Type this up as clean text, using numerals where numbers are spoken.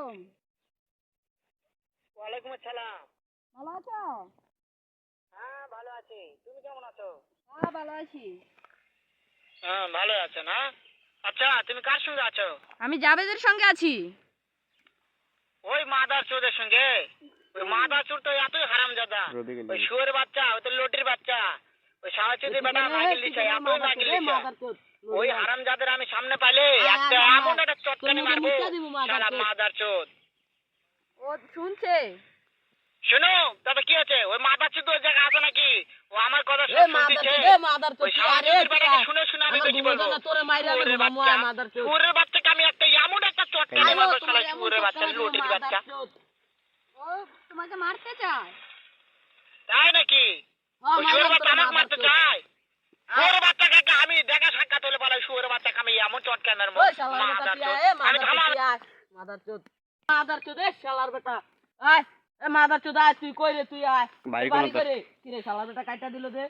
আলাইকুম। ওয়ালাইকুম আসসালাম। ভালো আছো? হ্যাঁ ভালো আছি, তুমি কেমন আছো? হ্যাঁ ভালো আছি। হ্যাঁ ভালো আছো না? আচ্ছা তুমি কার সঙ্গে আছো? আমি জাবেদের সঙ্গে আছি। ওই মাদার চোদের সঙ্গে? ওই মাদার চোর তো এতই হারামজাদা, ওই শুয়োরের বাচ্চা, ওই তো লটির বাচ্চা, ওই শাহচুদের বেটা মাগিল দিছে, এতই মাগিল দিছে। ওই হারামজাদের আমি সামনে পাইলে একটা এমন একটা চটকানি মারবো শালা মাদার চোদ। ও শুনছে। শোনো তবে কি আছে, ওই মাদার চোদ ওই জায়গা আছে নাকি? ও আমার কথা সব শুনতিছে। ওই শাহচুদের বেটাকে শুনে শুনে আমি বেশি বলবো। শুয়োরের বাচ্চাকে আমি একটা এমন একটা চটকানি মারবো শালা শুয়োরের বাচ্চা, লটির বাচ্চা। ও তোমাকে মারতে চায়। তাই নাকি? ওই শুয়োরের বাচ্চা আমাকে মারতে চায়? শুয়োরের বাচ্চা কাকা আমি দেখা সাক্ষাৎ হলে বলে শুয়োরের বাচ্চাকে আমি এমন চটকানি মারবো মাদার চোদ। আমি থামা মাদার চোদ আয়, তুই কই রে? তুই আয় বাড়ি করে। কি রে শালার বেটা কাইটা দিল যে?